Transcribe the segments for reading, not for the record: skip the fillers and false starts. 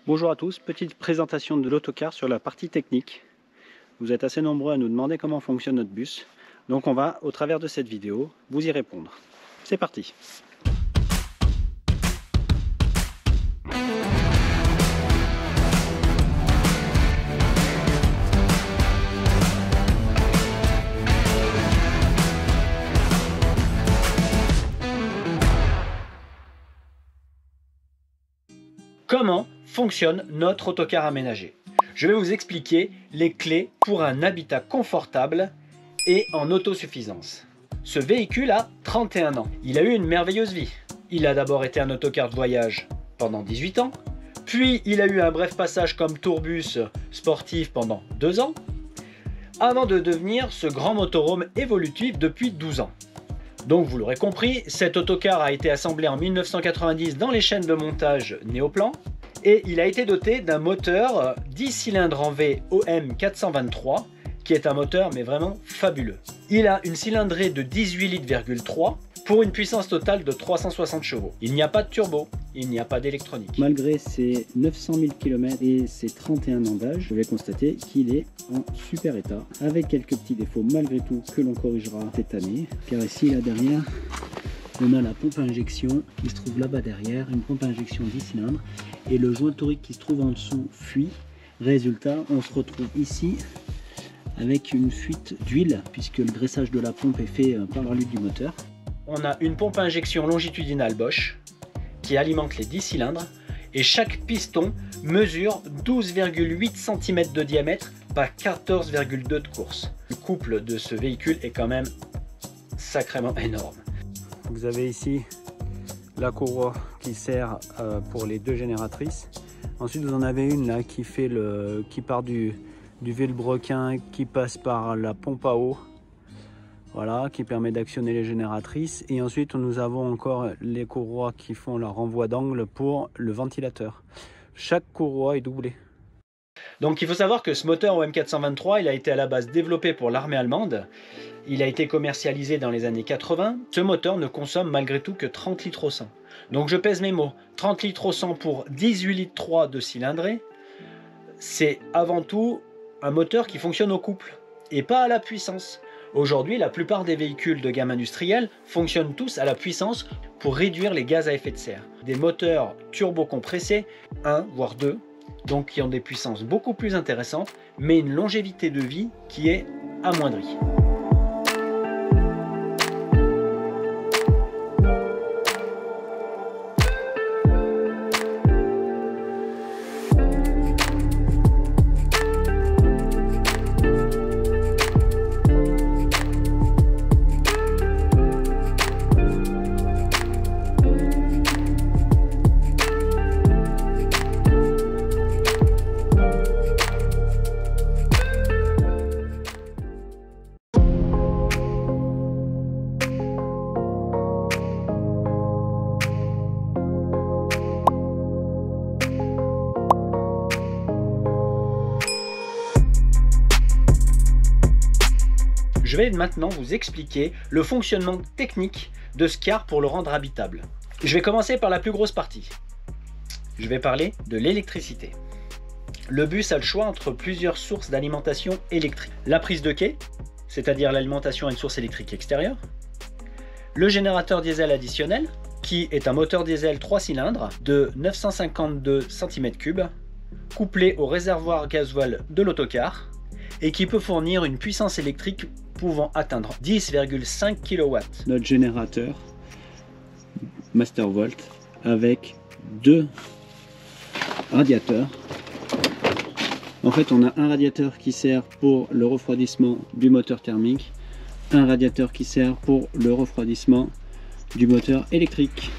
Bonjour à tous, petite présentation de l'autocar sur la partie technique. Vous êtes assez nombreux à nous demander comment fonctionne notre bus, donc on va, au travers de cette vidéo, vous y répondre. C'est parti! Comment fonctionne notre autocar aménagé? Je vais vous expliquer les clés pour un habitat confortable et en autosuffisance. Ce véhicule a 31 ans. Il a eu une merveilleuse vie. Il a d'abord été un autocar de voyage pendant 18 ans, puis il a eu un bref passage comme tourbus sportif pendant 2 ans, avant de devenir ce grand motorhome évolutif depuis 12 ans. Donc vous l'aurez compris, cet autocar a été assemblé en 1990 dans les chaînes de montage Néoplan et il a été doté d'un moteur 10 cylindres en V OM 423 qui est un moteur mais vraiment fabuleux. Il a une cylindrée de 18,3 litres pour une puissance totale de 360 chevaux. Il n'y a pas de turbo, il n'y a pas d'électronique. Malgré ses 900 000 km et ses 31 ans d'âge, je vais constater qu'il est en super état, avec quelques petits défauts malgré tout que l'on corrigera cette année. Car ici, là derrière, on a la pompe à injection qui se trouve là-bas derrière, une pompe à injection 10 cylindres, et le joint torique qui se trouve en dessous fuit. Résultat, on se retrouve ici avec une fuite d'huile, puisque le graissage de la pompe est fait par l'huile du moteur. On a une pompe à injection longitudinale Bosch qui alimente les 10 cylindres et chaque piston mesure 12,8 cm de diamètre par 14,2 de course. Le couple de ce véhicule est quand même sacrément énorme. Vous avez ici la courroie qui sert pour les deux génératrices. Ensuite vous en avez une là qui part du vilebrequin, qui passe par la pompe à eau. Voilà, qui permet d'actionner les génératrices. Et ensuite, nous avons encore les courroies qui font leur renvoi d'angle pour le ventilateur. Chaque courroie est doublée. Donc il faut savoir que ce moteur OM423, il a été à la base développé pour l'armée allemande. Il a été commercialisé dans les années 80. Ce moteur ne consomme malgré tout que 30 litres au 100. Donc je pèse mes mots. 30 litres au 100 pour 18,3 litres de cylindrée. C'est avant tout un moteur qui fonctionne au couple et pas à la puissance. Aujourd'hui, la plupart des véhicules de gamme industrielle fonctionnent tous à la puissance pour réduire les gaz à effet de serre. Des moteurs turbo-compressés, 1 voire 2, donc qui ont des puissances beaucoup plus intéressantes, mais une longévité de vie qui est amoindrie. Je vais maintenant vous expliquer le fonctionnement technique de ce car pour le rendre habitable. Je vais commencer par la plus grosse partie. Je vais parler de l'électricité. Le bus a le choix entre plusieurs sources d'alimentation électrique. La prise de quai, c'est-à-dire l'alimentation à une source électrique extérieure. Le générateur diesel additionnel, qui est un moteur diesel 3 cylindres de 952 cm3, couplé au réservoir gasoil de l'autocar, et qui peut fournir une puissance électrique pouvant atteindre 10,5 kW. Notre générateur Mastervolt avec 2 radiateurs. En fait, on a un radiateur qui sert pour le refroidissement du moteur thermique, un radiateur qui sert pour le refroidissement du moteur électrique.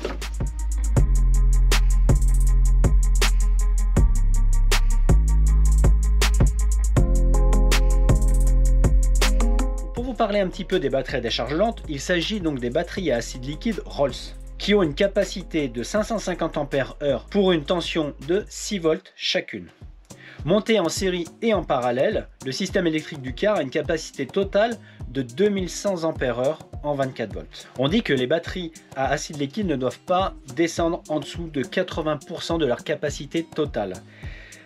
Parler un petit peu des batteries à décharge lente, il s'agit donc des batteries à acide liquide Rolls qui ont une capacité de 550 ampères heure pour une tension de 6 volts chacune. Montées en série et en parallèle, le système électrique du car a une capacité totale de 2100 ampères-heure en 24 volts. On dit que les batteries à acide liquide ne doivent pas descendre en dessous de 80% de leur capacité totale.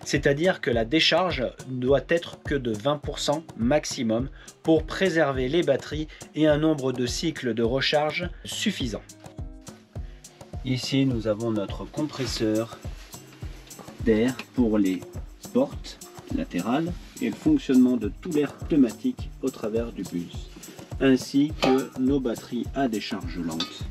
C'est-à-dire que la décharge doit être que de 20% maximum pour préserver les batteries et un nombre de cycles de recharge suffisant. Ici, nous avons notre compresseur d'air pour les portes latérales et le fonctionnement de tout l'air pneumatique au travers du bus, ainsi que nos batteries à décharge lente.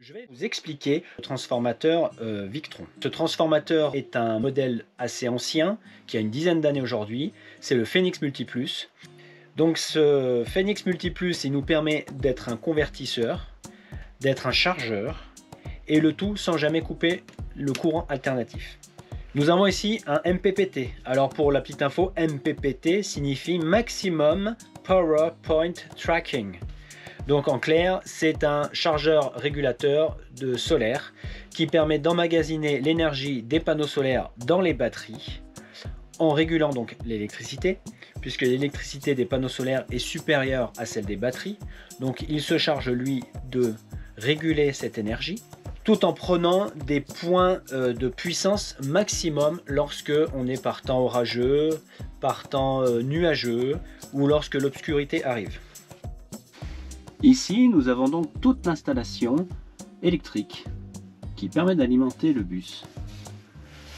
Je vais vous expliquer le transformateur Victron. Ce transformateur est un modèle assez ancien, qui a une dizaine d'années aujourd'hui. C'est le Phoenix Multiplus. Donc ce Phoenix Multiplus, il nous permet d'être un convertisseur, d'être un chargeur, et le tout sans jamais couper le courant alternatif. Nous avons ici un MPPT. Alors pour la petite info, MPPT signifie Maximum Power Point Tracking. Donc en clair, c'est un chargeur régulateur de solaire qui permet d'emmagasiner l'énergie des panneaux solaires dans les batteries en régulant donc l'électricité, puisque l'électricité des panneaux solaires est supérieure à celle des batteries. Donc il se charge lui de réguler cette énergie tout en prenant des points de puissance maximum lorsque on est par temps orageux, par temps nuageux ou lorsque l'obscurité arrive. Ici, nous avons donc toute l'installation électrique qui permet d'alimenter le bus.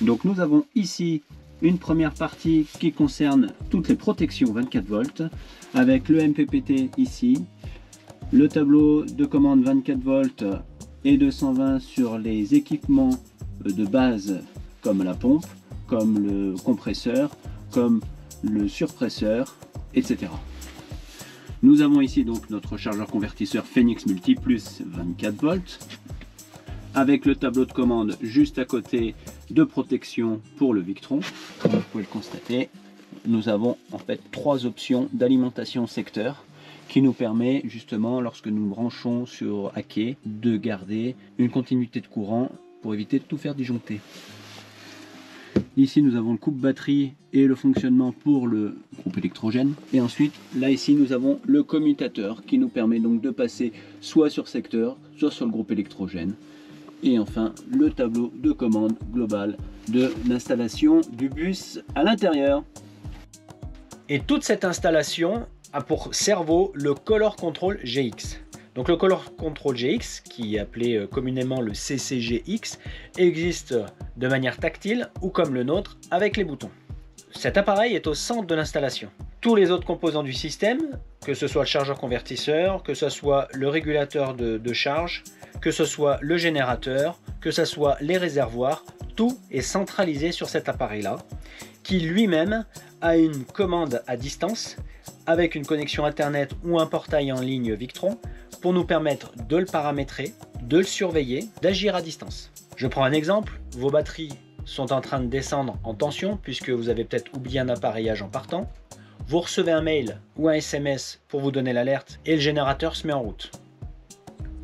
Donc nous avons ici une première partie qui concerne toutes les protections 24 volts avec le MPPT ici, le tableau de commande 24 volts et 220 sur les équipements de base comme la pompe, comme le compresseur, comme le surpresseur, etc. Nous avons ici donc notre chargeur convertisseur Phoenix Multiplus 24 volts avec le tableau de commande juste à côté de protection pour le Victron. Comme vous pouvez le constater, nous avons en fait 3 options d'alimentation secteur qui nous permet justement lorsque nous branchons sur haquet de garder une continuité de courant pour éviter de tout faire disjoncter. Ici nous avons le coupe batterie et le fonctionnement pour le groupe électrogène. Et ensuite là ici nous avons le commutateur qui nous permet donc de passer soit sur secteur, soit sur le groupe électrogène. Et enfin le tableau de commande global de l'installation du bus à l'intérieur. Et toute cette installation a pour cerveau le Color Control GX. Donc le Color Control GX, qui est appelé communément le CCGX, existe de manière tactile ou comme le nôtre avec les boutons. Cet appareil est au centre de l'installation. tous les autres composants du système, que ce soit le chargeur convertisseur, que ce soit le régulateur de charge, que ce soit le générateur, que ce soit les réservoirs, tout est centralisé sur cet appareil-là, qui lui-même a une commande à distance avec une connexion internet ou un portail en ligne Victron pour nous permettre de le paramétrer, de le surveiller, d'agir à distance. Je prends un exemple, vos batteries sont en train de descendre en tension puisque vous avez peut-être oublié un appareillage en partant. Vous recevez un mail ou un SMS pour vous donner l'alerte et le générateur se met en route.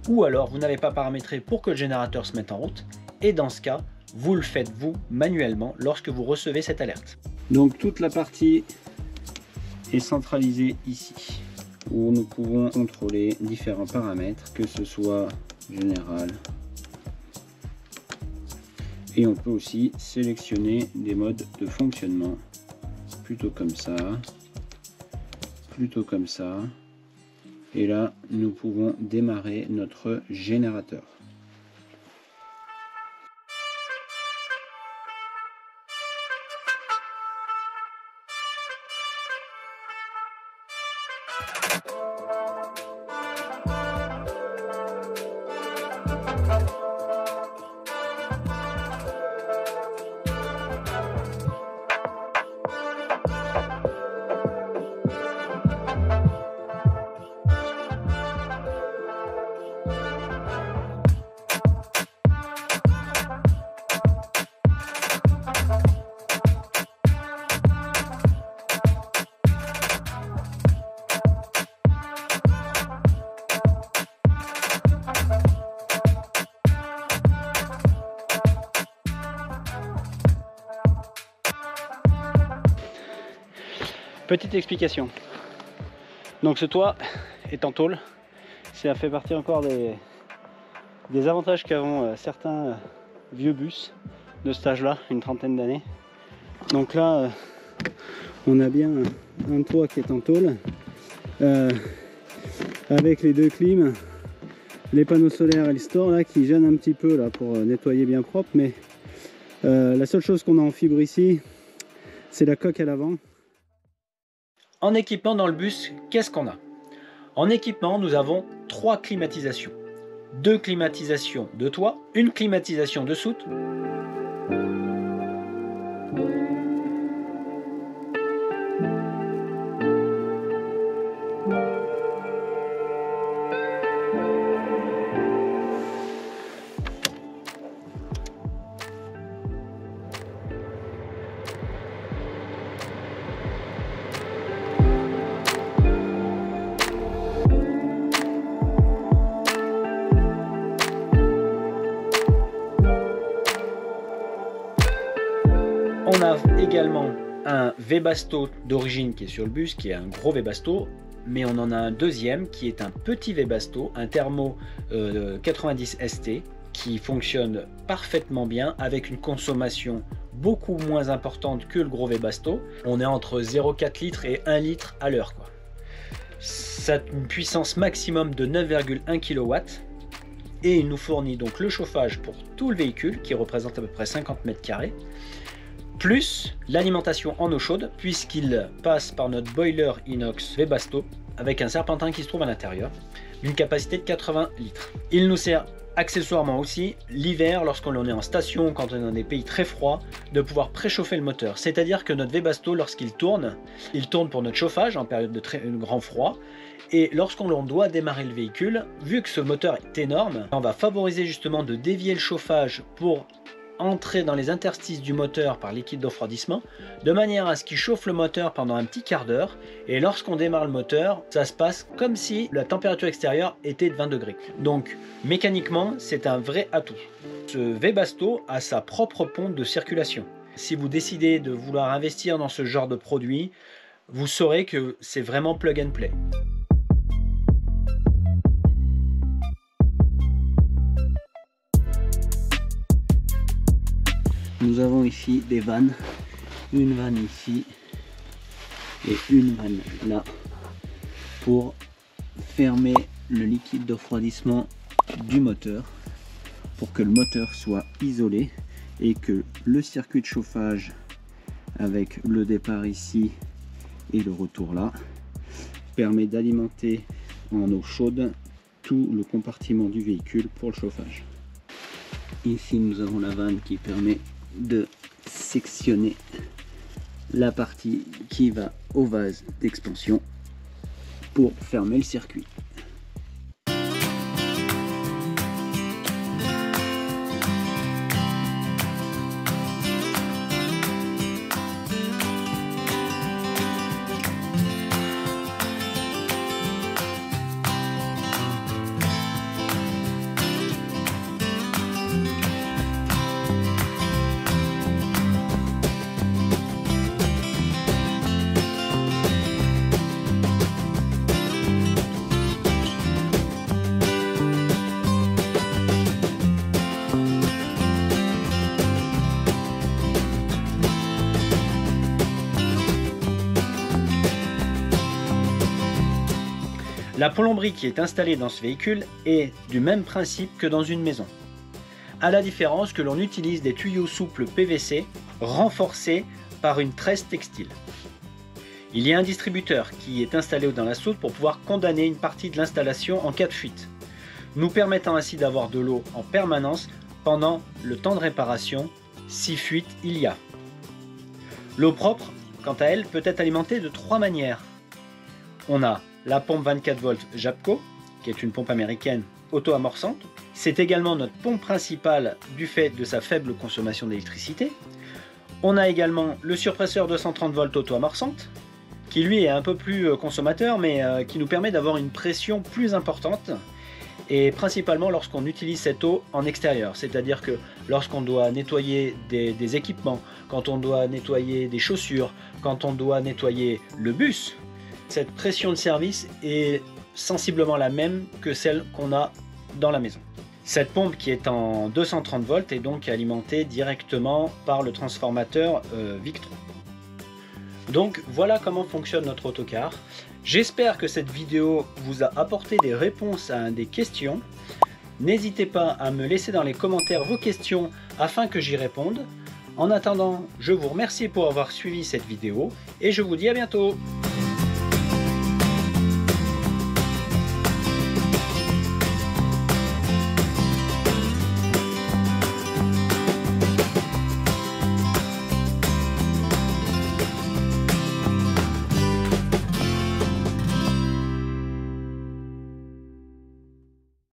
Ou alors vous n'avez pas paramétré pour que le générateur se mette en route et dans ce cas, vous le faites vous manuellement lorsque vous recevez cette alerte. Donc toute la partie est centralisée ici où nous pouvons contrôler différents paramètres, que ce soit général, et on peut aussi sélectionner des modes de fonctionnement, plutôt comme ça, plutôt comme ça, et là nous pouvons démarrer notre générateur. Petite explication. Donc ce toit est en tôle. Ça fait partie encore des avantages qu'avont certains vieux bus de cet âge-là, une trentaine d'années. Donc là, on a bien un toit qui est en tôle, avec les deux clims, les panneaux solaires et le store là qui gênent un petit peu là pour nettoyer bien propre. Mais la seule chose qu'on a en fibre ici, c'est la coque à l'avant. En équipement dans le bus, qu'est-ce qu'on a? En équipement, nous avons 3 climatisations. 2 climatisations de toit, une climatisation de soute, on a également un Webasto d'origine qui est sur le bus, qui est un gros Webasto, mais on en a un deuxième qui est un petit Webasto, un Thermo 90 ST, qui fonctionne parfaitement bien avec une consommation beaucoup moins importante que le gros Webasto. On est entre 0,4 litres et 1 litre à l'heure. Ça a une puissance maximum de 9,1 kW et il nous fournit donc le chauffage pour tout le véhicule qui représente à peu près 50 mètres carrés, plus l'alimentation en eau chaude puisqu'il passe par notre boiler inox Webasto avec un serpentin qui se trouve à l'intérieur d'une capacité de 80 litres. Il nous sert accessoirement aussi l'hiver lorsqu'on est en station, quand on est dans des pays très froids, de pouvoir préchauffer le moteur. C'est-à-dire que notre Webasto, lorsqu'il tourne, il tourne pour notre chauffage en période de très grand froid. Et lorsqu'on doit démarrer le véhicule, vu que ce moteur est énorme, on va favoriser justement de dévier le chauffage pour entrer dans les interstices du moteur par liquide de refroidissement, de manière à ce qu'il chauffe le moteur pendant un petit quart d'heure, et lorsqu'on démarre le moteur, ça se passe comme si la température extérieure était de 20 degrés. Donc mécaniquement, c'est un vrai atout. Ce Webasto a sa propre pompe de circulation. Si vous décidez de vouloir investir dans ce genre de produit, vous saurez que c'est vraiment plug and play. Nous avons ici des vannes, une vanne ici et une vanne là pour fermer le liquide de refroidissement du moteur pour que le moteur soit isolé et que le circuit de chauffage avec le départ ici et le retour là permet d'alimenter en eau chaude tout le compartiment du véhicule pour le chauffage. Ici nous avons la vanne qui permet de sectionner la partie qui va au vase d'expansion pour fermer le circuit. La plomberie qui est installée dans ce véhicule est du même principe que dans une maison, à la différence que l'on utilise des tuyaux souples PVC renforcés par une tresse textile. Il y a un distributeur qui est installé dans la soute pour pouvoir condamner une partie de l'installation en cas de fuite, nous permettant ainsi d'avoir de l'eau en permanence pendant le temps de réparation si fuite il y a. L'eau propre, quant à elle, peut être alimentée de 3 manières. On a la pompe 24 volts Japco, qui est une pompe américaine auto-amorçante. C'est également notre pompe principale du fait de sa faible consommation d'électricité. On a également le surpresseur 230 volts auto-amorçante, qui lui est un peu plus consommateur, mais qui nous permet d'avoir une pression plus importante, et principalement lorsqu'on utilise cette eau en extérieur, c'est-à-dire que lorsqu'on doit nettoyer des équipements, quand on doit nettoyer des chaussures, quand on doit nettoyer le bus, cette pression de service est sensiblement la même que celle qu'on a dans la maison. Cette pompe qui est en 230 volts est donc alimentée directement par le transformateur Victron. Donc voilà comment fonctionne notre autocar. J'espère que cette vidéo vous a apporté des réponses à des questions. N'hésitez pas à me laisser dans les commentaires vos questions afin que j'y réponde. En attendant, je vous remercie pour avoir suivi cette vidéo et je vous dis à bientôt.